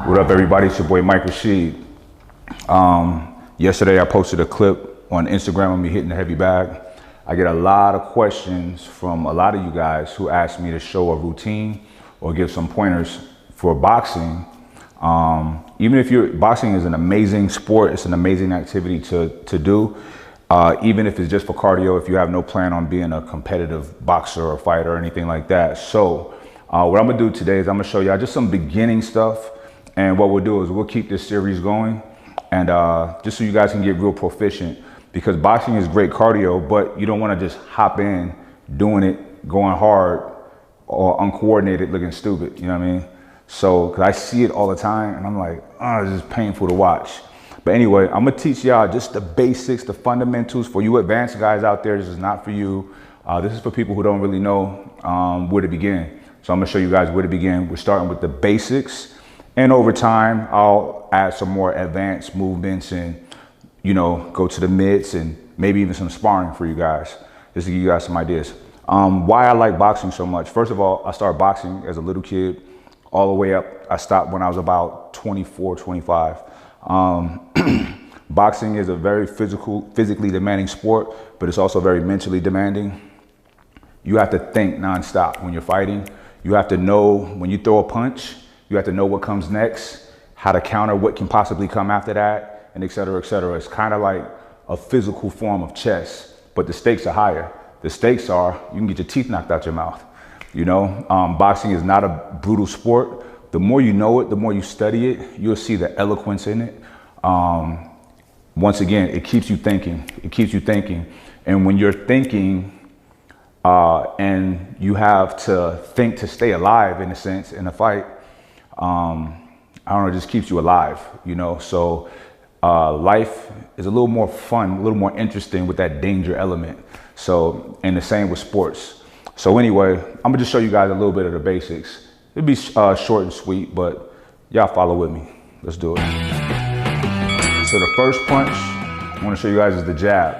What up, everybody? It's your boy Mike Rashid. Yesterday I posted a clip on Instagram of me hitting the heavy bag. I get a lot of questions from a lot of you guys who ask me to show a routine or give some pointers for boxing. Even if boxing is an amazing sport, it's an amazing activity to do. Even if it's just for cardio, if you have no plan on being a competitive boxer or fighter or anything like that. So what I'm gonna do today is I'm gonna show y'all just some beginning stuff. And what we'll do is we'll keep this series going, and just so you guys can get real proficient, because boxing is great cardio, but you don't want to just hop in doing it, going hard or uncoordinated, looking stupid. You know what I mean? So, cause I see it all the time, and I'm like, oh, this is painful to watch. But anyway, I'm gonna teach y'all just the basics, the fundamentals. For you advanced guys out there, this is not for you. This is for people who don't really know where to begin. So I'm gonna show you guys where to begin. We're starting with the basics. And over time, I'll add some more advanced movements and, you know, go to the mitts and maybe even some sparring for you guys, just to give you guys some ideas. Why I like boxing so much. First of all, I started boxing as a little kid all the way up. I stopped when I was about 24, 25. Boxing is a very physically demanding sport, but it's also very mentally demanding. You have to think nonstop when you're fighting. You have to know when you throw a punch, you have to know what comes next, how to counter what can possibly come after that, and et cetera, et cetera. It's kind of like a physical form of chess, but the stakes are higher. The stakes are you can get your teeth knocked out your mouth. You know, boxing is not a brutal sport. The more you know it, the more you study it, you'll see the eloquence in it. Once again, it keeps you thinking. It keeps you thinking. And when you're thinking and you have to think to stay alive, in a sense, in a fight, I don't know, it just keeps you alive, you know? So life is a little more fun, a little more interesting with that danger element. So, and the same with sports. So anyway, I'm gonna just show you guys a little bit of the basics. It'll be short and sweet, but y'all follow with me. Let's do it. So the first punch I wanna show you guys is the jab.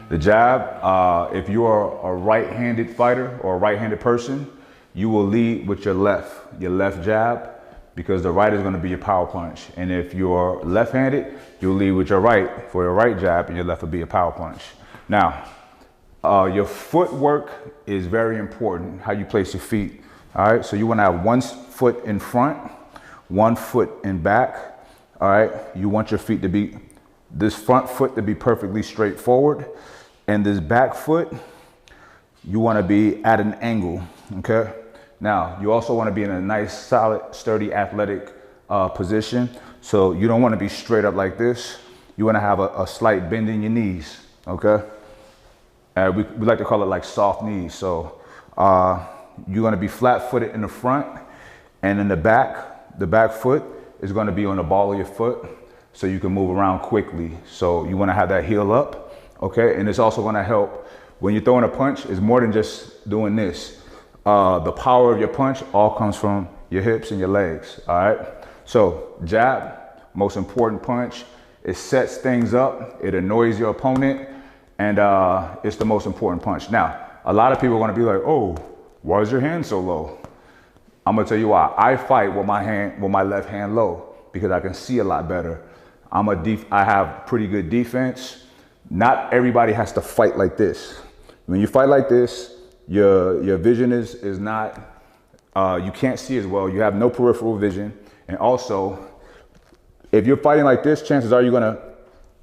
The jab, if you're a right-handed fighter or a right-handed person, you will lead with your left jab, because the right is going to be your power punch. And if you're left-handed, you'll lead with your right for your right jab, and your left will be a power punch. Now, your footwork is very important, how you place your feet. All right, so you want to have one foot in front, one foot in back. All right, you want your feet to be, this front foot to be perfectly straight forward, and this back foot, you want to be at an angle, okay? Now, you also want to be in a nice, solid, sturdy, athletic position. So you don't want to be straight up like this. You want to have a slight bend in your knees, okay? We like to call it like soft knees. So you're going to be flat-footed in the front, and in the back foot is going to be on the ball of your foot, so you can move around quickly. So you want to have that heel up, okay? And it's also going to help when you're throwing a punch. It's more than just doing this. The power of your punch all comes from your hips and your legs, all right? So jab, most important punch. It sets things up, it annoys your opponent, and it's the most important punch. Now, a lot of people are gonna be like, oh, why is your hand so low? I'm gonna tell you why. I fight with my left hand low, because I can see a lot better. I have pretty good defense. Not everybody has to fight like this. When you fight like this, your vision is not, you can't see as well. You have no peripheral vision. And also, if you're fighting like this, chances are you're gonna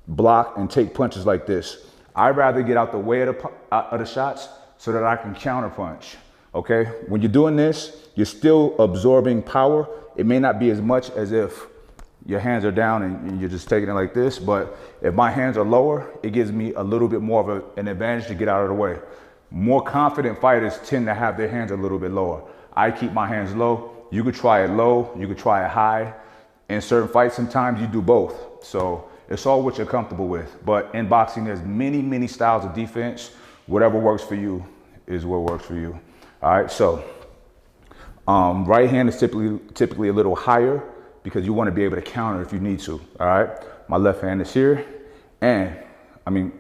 block and take punches like this. I'd rather get out the way of the shots so that I can counter punch, okay? When you're doing this, you're still absorbing power. It may not be as much as if your hands are down and you're just taking it like this, but if my hands are lower, it gives me a little bit more of an advantage to get out of the way. More confident fighters tend to have their hands a little bit lower. I keep my hands low. You could try it low, you could try it high. In certain fights, sometimes you do both. So it's all what you're comfortable with. But in boxing, there's many, many styles of defense. Whatever works for you is what works for you. All right, so right hand is typically a little higher, because you want to be able to counter if you need to. All right, my left hand is here, and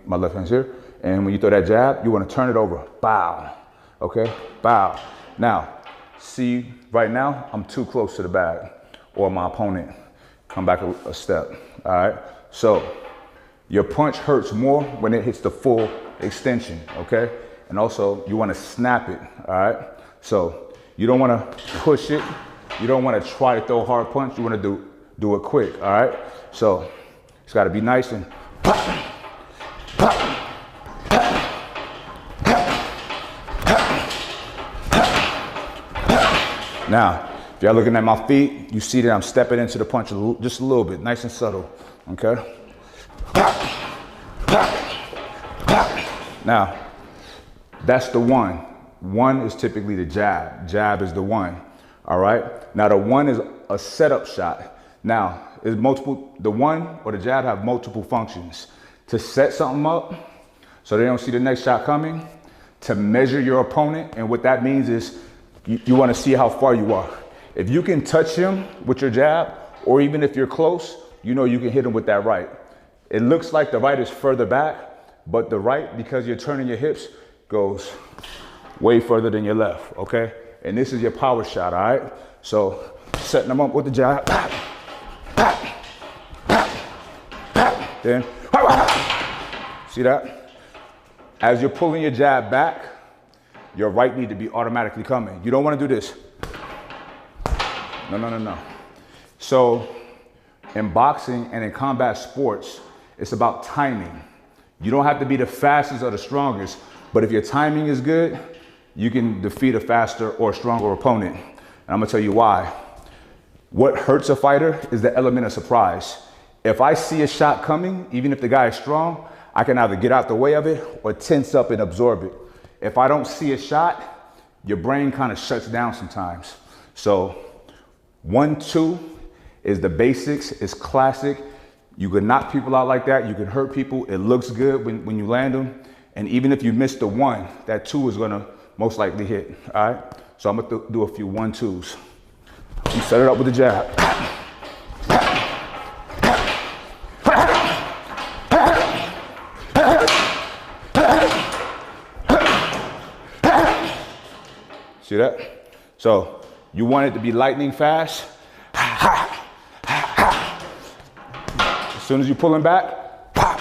my left hand's here. And when you throw that jab, you want to turn it over. Bow. Okay? Bow. Now, see, right now, I'm too close to the bag. or my opponent come back a step, all right? So your punch hurts more when it hits the full extension, okay? And also you wanna snap it, all right? So you don't wanna push it. You don't wanna try to throw a hard punch. You wanna do it quick, all right? So it's gotta be nice and pop, pop, pop, pop, pop, pop, pop. Now, if y'all looking at my feet, you see that I'm stepping into the punch just a little bit, nice and subtle, okay? Pop, pop, pop. Now, that's the one. One is typically the jab. Jab is the one, all right? Now, the one is a setup shot. Now, the one or the jab have multiple functions. To set something up so they don't see the next shot coming, to measure your opponent, and what that means is you wanna see how far you are. If you can touch him with your jab, or even if you're close, you know you can hit him with that right. It looks like the right is further back, but the right, because you're turning your hips, goes way further than your left, okay? And this is your power shot, all right? So setting them up with the jab, pop, pop, pop, pop, then, see that? As you're pulling your jab back, your right need to be automatically coming. You don't wanna do this. No. So in boxing and in combat sports, it's about timing. You don't have to be the fastest or the strongest, but if your timing is good, you can defeat a faster or stronger opponent. And I'm gonna tell you why. What hurts a fighter is the element of surprise. If I see a shot coming, even if the guy is strong, I can either get out the way of it or tense up and absorb it. If I don't see a shot, your brain kind of shuts down sometimes. So 1-2 is the basics, it's classic. You can knock people out like that, you can hurt people, it looks good when you land them. And even if you miss the one, that two is gonna most likely hit, all right? So I'm gonna do a few 1-2s. You set it up with the jab. See that? So you want it to be lightning fast. As soon as you pull him back, pop.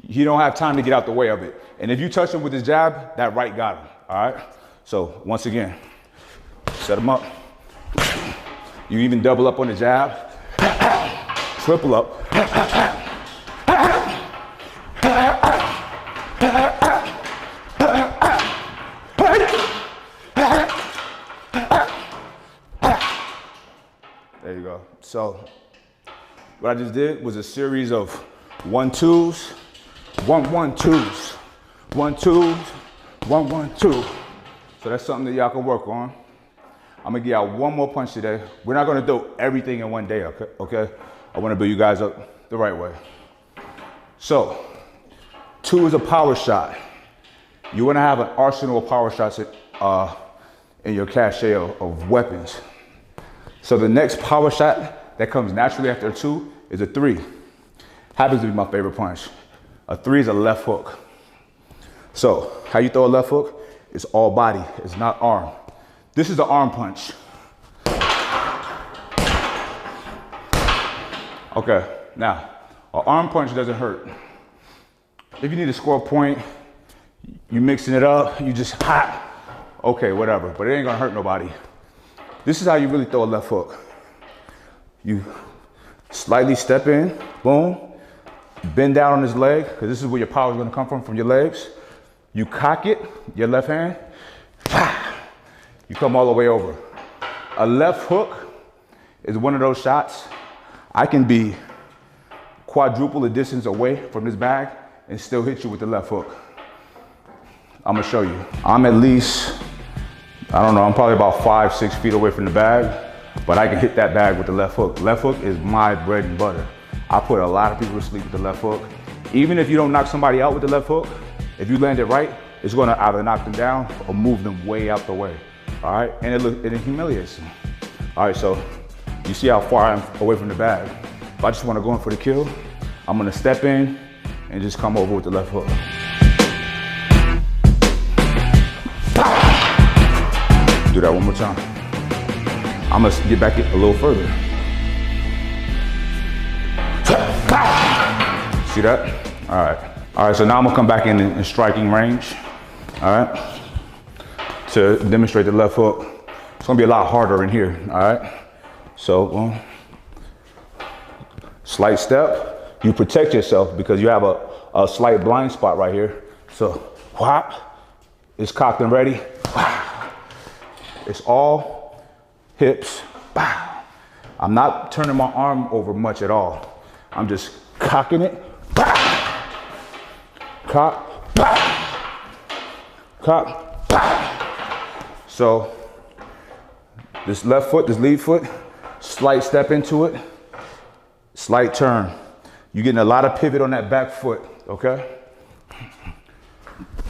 He don't have time to get out the way of it. And if you touch him with his jab, that right got him, all right? So once again, set him up. You even double up on the jab, triple up. There you go. So what I just did was a series of 1-2s, 1-1-2s, 1-2s, 1-1-2. So that's something that y'all can work on. I'm gonna give y'all one more punch today. We're not gonna do everything in one day, okay? I wanna build you guys up the right way. So, 2 is a power shot. You wanna have an arsenal of power shots in your cache of weapons. So the next power shot that comes naturally after 2 is a 3. Happens to be my favorite punch. A 3 is a left hook. So how you throw a left hook? It's all body, it's not arm. This is the arm punch. Okay, now, an arm punch doesn't hurt. If you need to score a point, you mixing it up, you just hot, okay, whatever, but it ain't gonna hurt nobody. This is how you really throw a left hook. You slightly step in, boom, bend down on his leg, because this is where your power is gonna come from your legs. You cock it, your left hand, you come all the way over. A left hook is one of those shots. I can be quadruple the distance away from this bag and still hit you with the left hook. I'm gonna show you. I'm at least, I don't know, I'm probably about 5-6 feet away from the bag, but I can hit that bag with the left hook. Left hook is my bread and butter. I put a lot of people to sleep with the left hook. Even if you don't knock somebody out with the left hook, if you land it right, it's gonna either knock them down or move them way out the way. All right, and it humiliates them. All right, so you see how far I'm away from the bag. If I just wanna go in for the kill, I'm gonna step in and just come over with the left hook. Do that one more time. I'm gonna get back a little further. See that? All right. All right, so now I'm gonna come back in striking range, all right, to demonstrate the left hook. It's gonna be a lot harder in here, all right? So, slight step, you protect yourself because you have a slight blind spot right here. So, whop, it's cocked and ready. Wow. It's all hips. Wow. I'm not turning my arm over much at all. I'm just cocking it. Wow. Cock. Wow. Cock. Wow. So, this left foot, this lead foot, slight step into it, slight turn. You're getting a lot of pivot on that back foot, okay?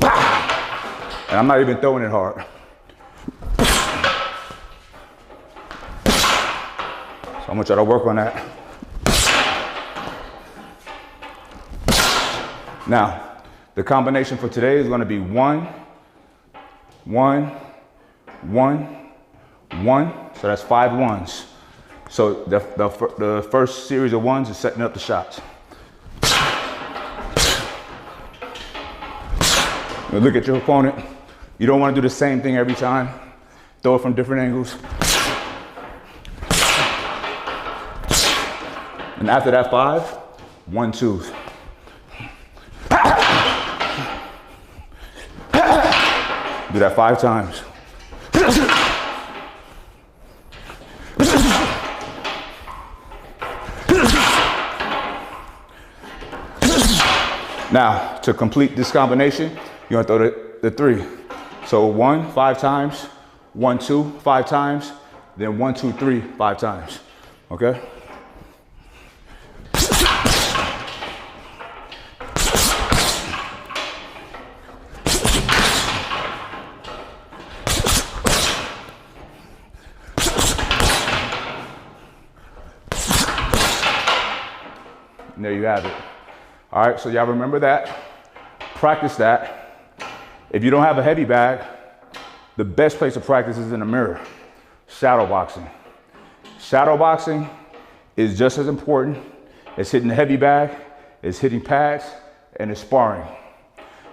And I'm not even throwing it hard. So I'm gonna try to work on that. Now, the combination for today is gonna be 1, 1, 1, 1, so that's 5 ones. So the first series of ones is setting up the shots. Now look at your opponent. You don't want to do the same thing every time. Throw it from different angles. And after that 5, 1, 2s. Do that 5 times. Now, to complete this combination, you're gonna throw the 3. So 1, 5 times, 1, 2, 5 times, then 1, 2, 3, 5 times, okay? And there you have it. All right, so y'all remember that. Practice that. If you don't have a heavy bag, the best place to practice is in the mirror. Shadow boxing. Shadow boxing is just as important as hitting the heavy bag, as hitting pads, and as sparring.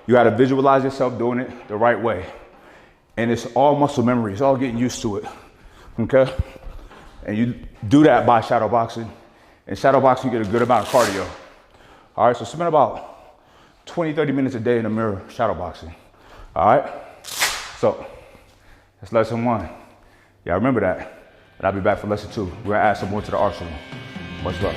You gotta visualize yourself doing it the right way. And it's all muscle memory, it's all getting used to it, okay? And you do that by shadow boxing. In shadow boxing, you get a good amount of cardio. All right, so spend about 20, 30 minutes a day in the mirror shadow boxing. All right, so that's lesson 1. Yeah, remember that. And I'll be back for lesson 2. We're gonna add some more to the arsenal. Much love.